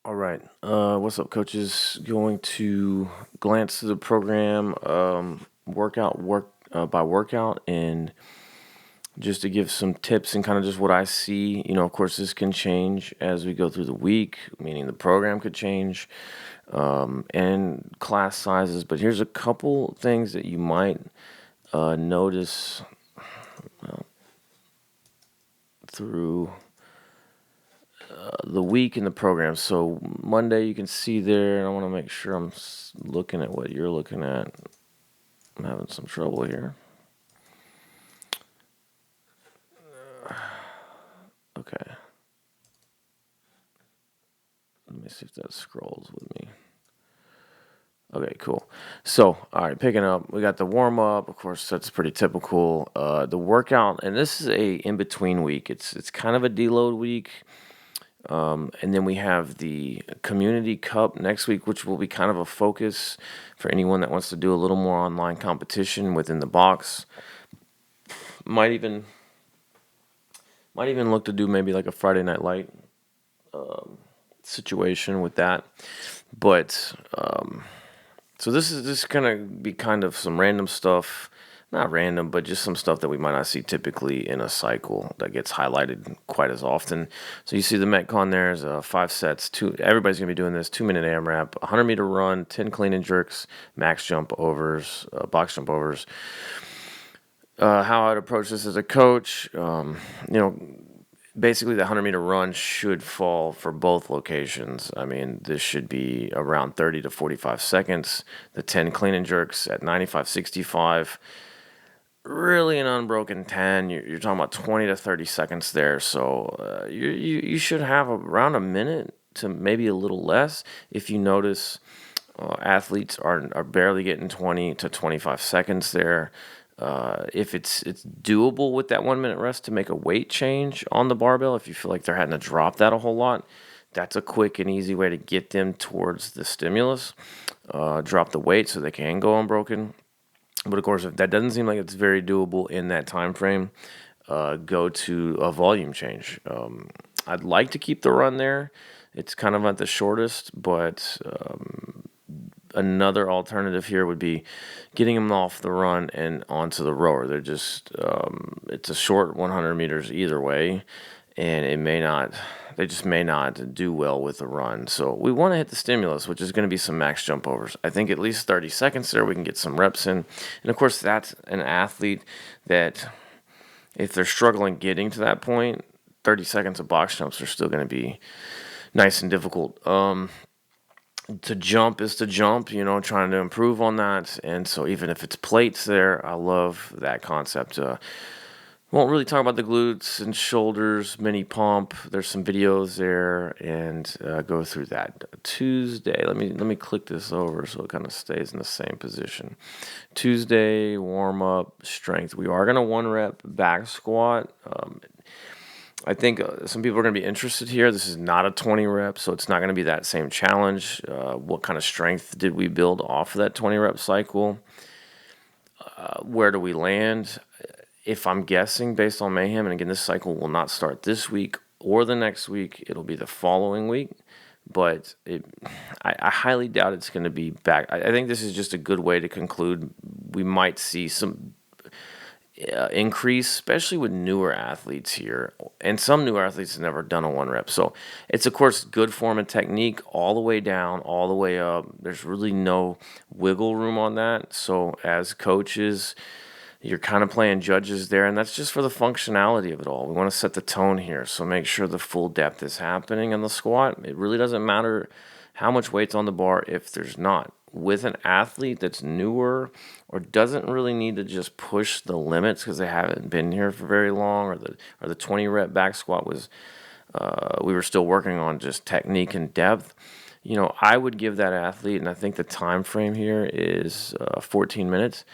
All right. What's up, coaches? Going to glance through the program, work by workout, and just to give some tips and kind of just what I see. Of course, this can change as we go through the week, meaning the program could change, and class sizes. But here's a couple things that you might notice through the week in the program. So Monday, you can see there, and I want to make sure I'm looking at what you're looking at. I'm having some trouble here. Okay. Let me see if that scrolls with me. Okay, cool. So, all right, picking up, we got the warm up. Of course, that's pretty typical. The workout, and this is a in between week. It's kind of a deload week. And then we have the Community Cup next week, which will be kind of a focus for anyone that wants to do a little more online competition within the box. Might even look to do maybe like a Friday Night Light situation with that. But so this is gonna be kind of some random stuff, not random, but just some stuff that we might not see typically in a cycle that gets highlighted quite as often. So you see the Metcon there is 5 sets. Everybody's gonna be doing this 2-minute AMRAP, 100-meter run, 10 clean and jerks, max jump overs, box jump overs. How I'd approach this as a coach, basically the 100-meter run should fall for both locations. I mean, this should be around 30 to 45 seconds. The 10 clean and jerks at 95-65. Really an unbroken 10. You're talking about 20 to 30 seconds there. So you should have around a minute to maybe a little less. If you notice, athletes are barely getting 20 to 25 seconds there. If it's doable with that 1 minute rest to make a weight change on the barbell, if you feel like they're having to drop that a whole lot, that's a quick and easy way to get them towards the stimulus. Drop the weight so they can go unbroken. But of course, if that doesn't seem like it's very doable in that time frame, go to a volume change. I'd like to keep the run there. It's kind of at the shortest, but another alternative here would be getting them off the run and onto the rower. They're just it's a short 100 meters either way, and they just may not do well with the run. So we want to hit the stimulus, which is going to be some max jump overs. I think at least 30 seconds there, we can get some reps in. And of course, that's an athlete that if they're struggling getting to that point, 30 seconds of box jumps are still going to be nice and difficult. To jump is to jump, trying to improve on that. And so even if it's plates there, I love that concept. Won't really talk about the glutes and shoulders, mini pump. There's some videos there, and go through that. Tuesday, let me click this over so it kind of stays in the same position. Tuesday, warm up, strength. We are going to 1 rep back squat. I think some people are going to be interested here. This is not a 20 rep, so it's not going to be that same challenge. What kind of strength did we build off of that 20 rep cycle? Where do we land? If I'm guessing based on Mayhem, and again, this cycle will not start this week or the next week, it'll be the following week. But I highly doubt it's going to be back. I think this is just a good way to conclude. We might see some increase, especially with newer athletes here. And some newer athletes have never done a 1 rep. So it's, of course, good form and technique all the way down, all the way up. There's really no wiggle room on that. So as coaches, you're kind of playing judges there, and that's just for the functionality of it all. We want to set the tone here, so make sure the full depth is happening in the squat. It really doesn't matter how much weight's on the bar if there's not. With an athlete that's newer or doesn't really need to just push the limits because they haven't been here for very long, or the 20 rep back squat was we were still working on just technique and depth. I would give that athlete, and I think the time frame here is 14 minutes.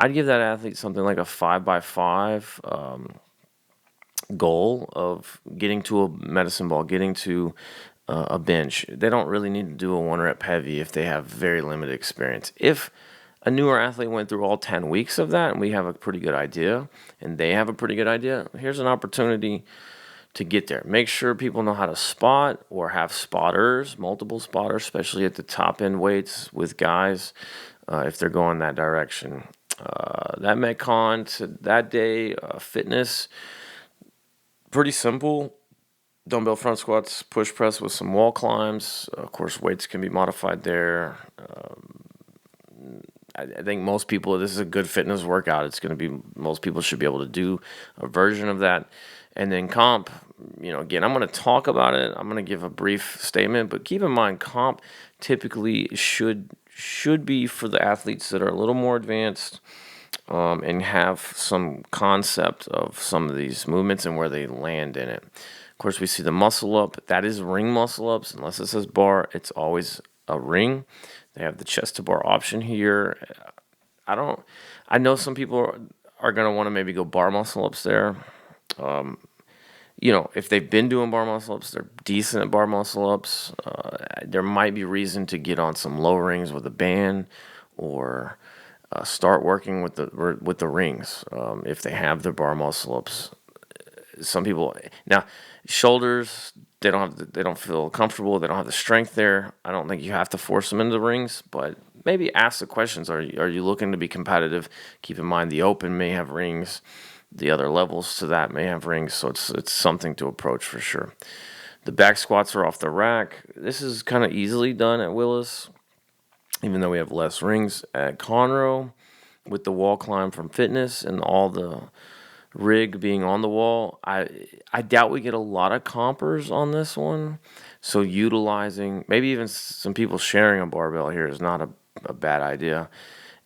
I'd give that athlete something like a 5x5 goal of getting to a medicine ball, getting to a bench. They don't really need to do a 1 rep heavy if they have very limited experience. If a newer athlete went through all 10 weeks of that and we have a pretty good idea and they have a pretty good idea, here's an opportunity to get there. Make sure people know how to spot or have spotters, multiple spotters, especially at the top end weights with guys if they're going that direction. That Metcon that day, fitness, pretty simple. Dumbbell front squats, push press with some wall climbs. Of course, weights can be modified there. I think most people, this is a good fitness workout. It's going to be, most people should be able to do a version of that. And then comp, again, I'm going to talk about it. I'm going to give a brief statement, but keep in mind, comp typically should be for the athletes that are a little more advanced and have some concept of some of these movements and where they land in it. Of course, we see the muscle up. That is ring muscle ups. Unless it says bar, it's always a ring. They have the chest to bar option here. I know some people are going to want to maybe go bar muscle ups there. If they've been doing bar muscle ups, they're decent at bar muscle ups. There might be reason to get on some low rings with a band or start working with the rings if they have their bar muscle ups. Some people now shoulders, they don't feel comfortable. They don't have the strength there. I don't think you have to force them into the rings, but maybe ask the questions. Are you looking to be competitive? Keep in mind the open may have rings. The other levels to that may have rings, so it's something to approach for sure. The back squats are off the rack. This is kind of easily done at Willis, even though we have less rings. At Conroe, with the wall climb from fitness and all the rig being on the wall, I doubt we get a lot of compers on this one. So utilizing, maybe even some people sharing a barbell here is not a bad idea.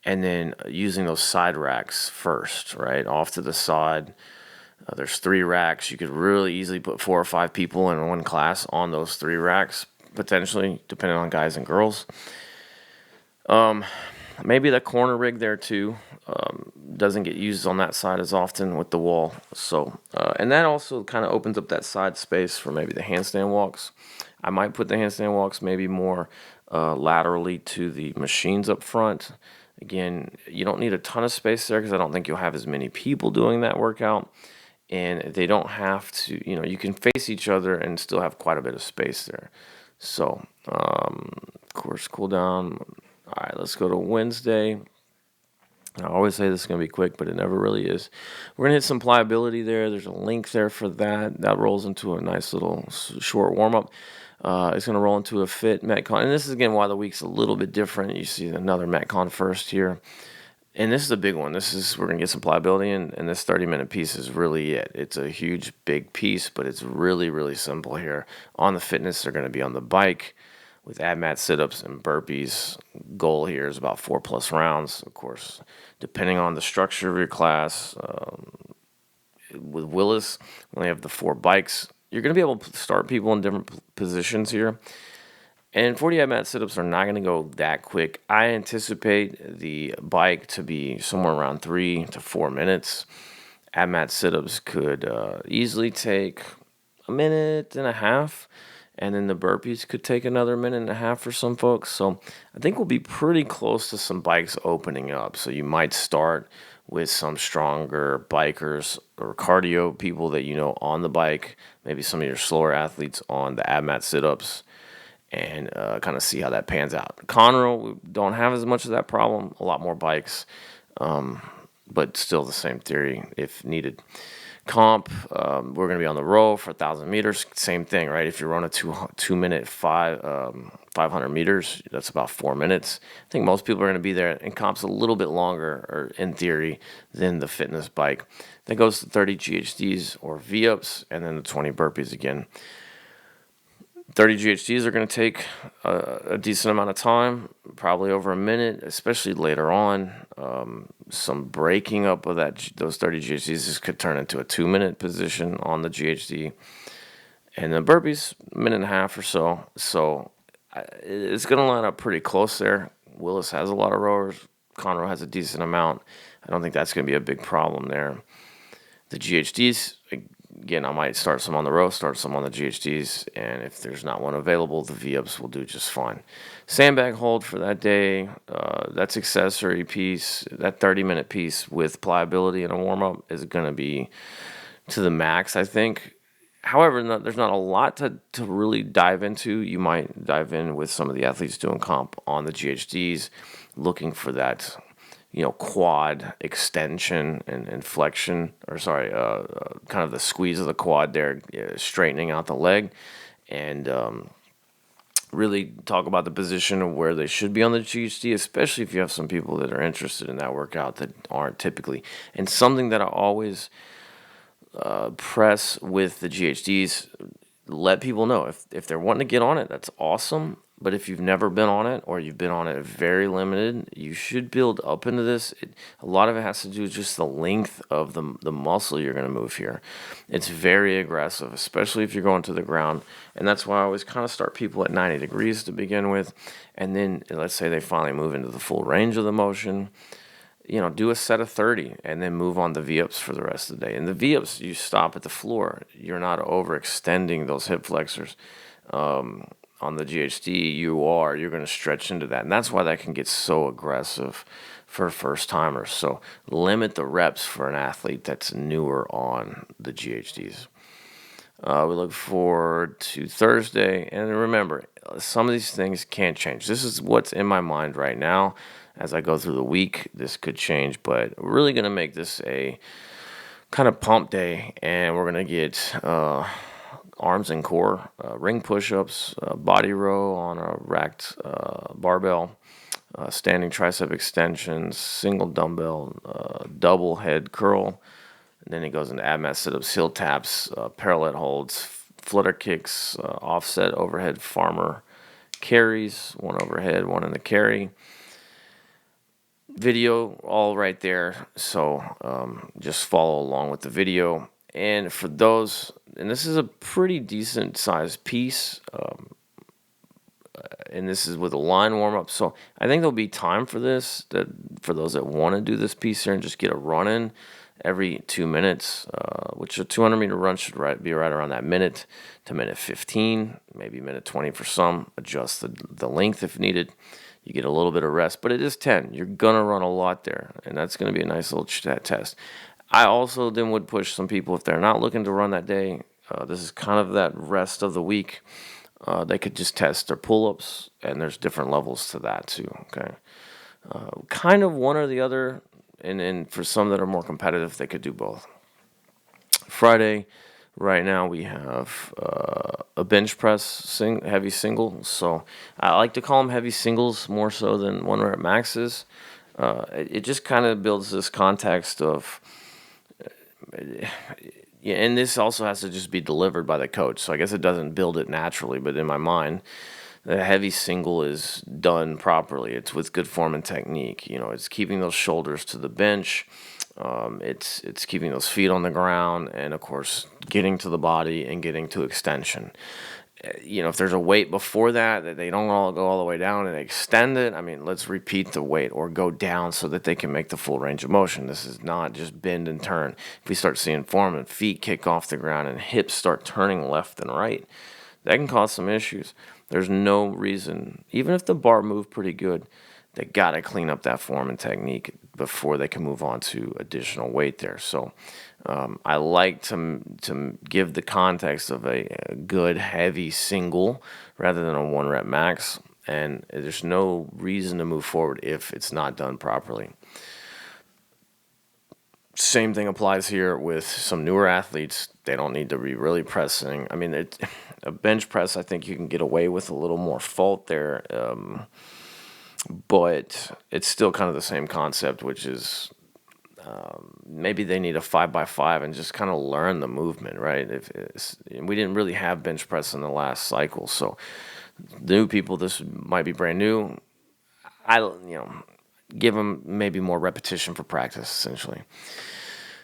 And then using those side racks first, right, off to the side. There's 3 racks. You could really easily put 4 or 5 people in one class on those 3 racks, potentially, depending on guys and girls. Maybe the corner rig there too doesn't get used on that side as often with the wall. So, and that also kind of opens up that side space for maybe the handstand walks. I might put the handstand walks maybe more laterally to the machines up front. Again, you don't need a ton of space there because I don't think you'll have as many people doing that workout. And they don't have to, you can face each other and still have quite a bit of space there. So, of course, cool down. All right, let's go to Wednesday. I always say this is going to be quick, but it never really is. We're going to hit some pliability there. There's a link there for that. That rolls into a nice little short warm-up. It's going to roll into a fit Metcon. And this is, again, why the week's a little bit different. You see another Metcon first here. And this is a big one. We're going to get some pliability in, and this 30-minute piece is really it. It's a huge, big piece, but it's really, really simple here. On the fitness, they're going to be on the bike with ab mat sit-ups and burpees. Goal here is about 4+ rounds, of course, depending on the structure of your class. With Willis, when they have the 4 bikes, you're going to be able to start people in different positions here. And 40 ab mat sit-ups are not going to go that quick. I anticipate the bike to be somewhere around 3 to 4 minutes. Ab mat sit-ups could easily take a minute and a half. And then the burpees could take another minute and a half for some folks. So I think we'll be pretty close to some bikes opening up. So you might start with some stronger bikers or cardio people that you know on the bike, maybe some of your slower athletes on the ab mat sit-ups, and kind of see how that pans out. Conroe, we don't have as much of that problem, a lot more bikes, but still the same theory if needed. Comp, we're going to be on the row for 1,000 meters. Same thing, right? If you run a 2-minute 500 meters, that's about 4 minutes. I think most people are going to be there. And comp's a little bit longer, or in theory, than the fitness bike. That goes to 30 GHDs or V-ups, and then the 20 burpees again. 30 GHDs are going to take a decent amount of time, probably over a minute, especially later on. Some breaking up of those 30 GHDs could turn into a 2-minute position on the GHD. And the burpees, a minute and a half or so. So it's going to line up pretty close there. Willis has a lot of rowers. Conroe has a decent amount. I don't think that's going to be a big problem there. The GHDs, again, I might start some on the row, start some on the GHDs, and if there's not one available, the V-ups will do just fine. Sandbag hold for that day, that's accessory piece. That 30-minute piece with pliability and a warm-up is going to be to the max, I think. However, there's not a lot to really dive into. You might dive in with some of the athletes doing comp on the GHDs, looking for that, quad extension and flexion, or sorry, kind of the squeeze of the quad there, straightening out the leg, and really talk about the position of where they should be on the GHD, especially if you have some people that are interested in that workout that aren't typically. And something that I always press with the GHDs, let people know if they're wanting to get on it, that's awesome. But if you've never been on it, or you've been on it very limited, you should build up into this. A lot of it has to do with just the length of the muscle you're going to move here. It's very aggressive, especially if you're going to the ground. And that's why I always kind of start people at 90 degrees to begin with. And then let's say they finally move into the full range of the motion. Do a set of 30 and then move on the V-ups for the rest of the day. And the V-ups, you stop at the floor. You're not overextending those hip flexors. On the GHD, you're going to stretch into that. And that's why that can get so aggressive for first timers. So limit the reps for an athlete that's newer on the GHDs. We look forward to Thursday. And remember, some of these things can't change. This is what's in my mind right now. As I go through the week, this could change, but we're really going to make this a kind of pump day, and we're going to get arms and core, ring push-ups, body row on a racked barbell, standing tricep extensions, single dumbbell, double head curl, and then it goes into ab mat sit-ups, heel taps, parallel holds, flutter kicks, offset overhead farmer carries, one overhead, one in the carry. Video all right there, so just follow along with the video. And for those, and this is a pretty decent sized piece, and this is with a line warm up, so I think there'll be time for this, that for those that want to do this piece here and just get a run in every 2 minutes, which a 200-meter run should be right around that minute to minute 15, maybe minute 20 for some. Adjust the length if needed. You get a little bit of rest, but it is 10. You're going to run a lot there, and that's going to be a nice little test. I also then would push some people, if they're not looking to run that day, this is kind of that rest of the week, they could just test their pull-ups, and there's different levels to that too, okay? Kind of one or the other, and for some that are more competitive, they could do both. Friday, right now we have a bench press heavy single. So I like to call them heavy singles more so than one rep maxes. It just kind of builds this context of, and this also has to just be delivered by the coach. So I guess it doesn't build it naturally, but in my mind, the heavy single is done properly. It's with good form and technique. It's keeping those shoulders to the bench. It's keeping those feet on the ground, and of course getting to the body and getting to extension. If there's a weight before that they don't all go all the way down and extend it, let's repeat the weight or go down so that they can make the full range of motion. This is not just bend and turn. If we start seeing form and feet kick off the ground and hips start turning left and right, that can cause some issues. There's no reason, even if the bar moved pretty good, they got to clean up that form and technique before they can move on to additional weight there. So I like to give the context of a good heavy single rather than a one rep max, and there's no reason to move forward if it's not done properly. Same thing applies here with some newer athletes. They don't need to be really pressing. A bench press, I think you can get away with a little more fault there, but it's still kind of the same concept, which is maybe they need a 5x5 and just kind of learn the movement, right? We didn't really have bench press in the last cycle, so new people, this might be brand new. Give them maybe more repetition for practice, essentially.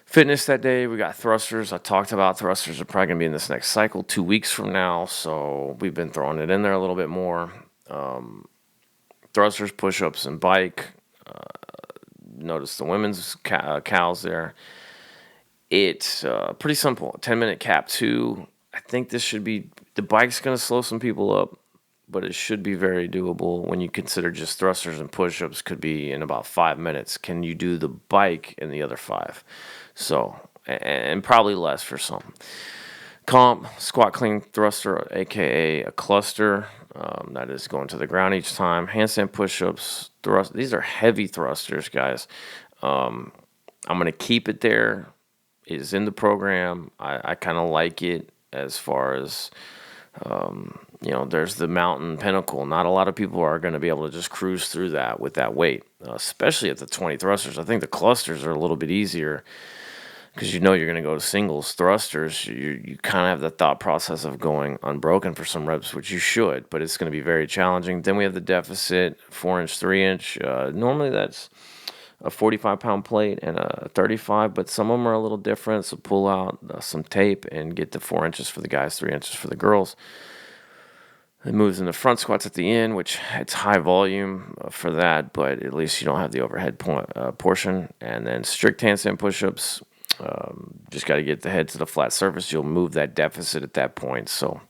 Fitness that day, we got thrusters. I talked about thrusters are probably going to be in this next cycle 2 weeks from now, so we've been throwing it in there a little bit more. Thrusters, push-ups, and bike. Notice the women's cows there. It's pretty simple. 10-minute cap 2. I think this should be, the bike's going to slow some people up, but it should be very doable when you consider just thrusters and push-ups could be in about 5 minutes. Can you do the bike in the other 5? So, and probably less for some. Comp, squat clean thruster, aka a cluster. That is going to the ground each time. Handstand push-ups, thrust. These are heavy thrusters, guys. I'm gonna keep it there. It is in the program. I kind of like it as far as there's the mountain pinnacle. Not a lot of people are going to be able to just cruise through that with that weight, especially at the 20 thrusters. I think the clusters are a little bit easier because you're going to go to singles thrusters. You kind of have the thought process of going unbroken for some reps, which you should, but it's going to be very challenging. Then we have the deficit, 4-inch, 3-inch. Normally that's a 45-pound plate and a 35, but some of them are a little different. So pull out some tape and get the 4 inches for the guys, 3 inches for the girls. It moves into front squats at the end, which it's high volume for that, but at least you don't have the overhead portion. And then strict handstand push-ups. Just got to get the head to the flat surface. You'll move that deficit at that point. So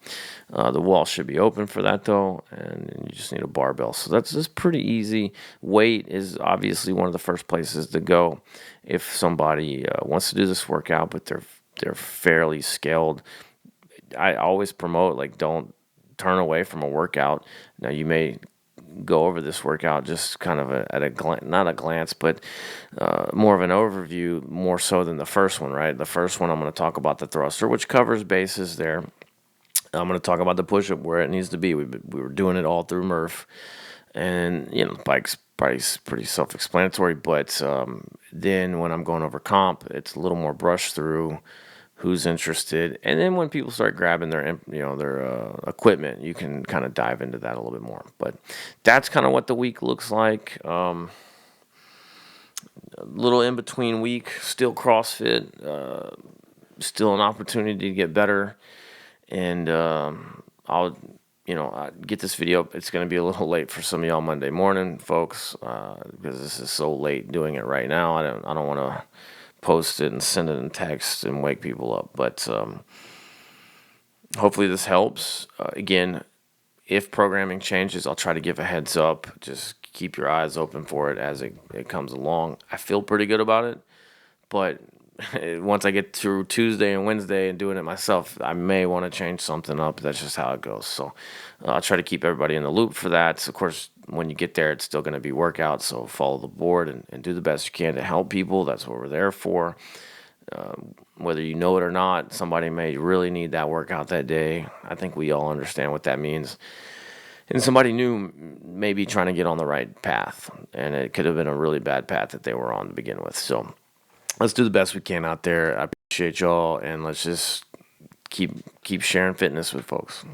the wall should be open for that, though, and you just need a barbell. So that's just pretty easy. Weight is obviously one of the first places to go if somebody wants to do this workout, but they're fairly scaled. I always promote, like, don't turn away from a workout. Now, you may go over this workout just kind of at a glance, not a glance, but more of an overview, more so than the first one, right? The first one, I'm going to talk about the thruster, which covers bases there. I'm going to talk about the push-up where it needs to be. We were doing it all through Murph, and the bike's pretty self-explanatory. But then when I'm going over comp, it's a little more brush through. Who's interested, and then when people start grabbing their equipment, you can kind of dive into that a little bit more. But that's kind of what the week looks like. A little in between week, still CrossFit, still an opportunity to get better, and I'll get this video up. It's going to be a little late for some of y'all Monday morning, folks, because this is so late doing it right now. I don't want to post it and send it in text and wake people up. But hopefully this helps. Again, if programming changes, I'll try to give a heads up. Just keep your eyes open for it as it comes along. I feel pretty good about it, but once I get through Tuesday and Wednesday and doing it myself, I may want to change something up. That's just how it goes. So I'll try to keep everybody in the loop for that. So, of course, when you get there, it's still going to be workouts. So follow the board and do the best you can to help people. That's what we're there for. Whether you know it or not, somebody may really need that workout that day. I think we all understand what that means. And somebody new may be trying to get on the right path, and it could have been a really bad path that they were on to begin with. So let's do the best we can out there. I appreciate y'all, and let's just keep sharing fitness with folks.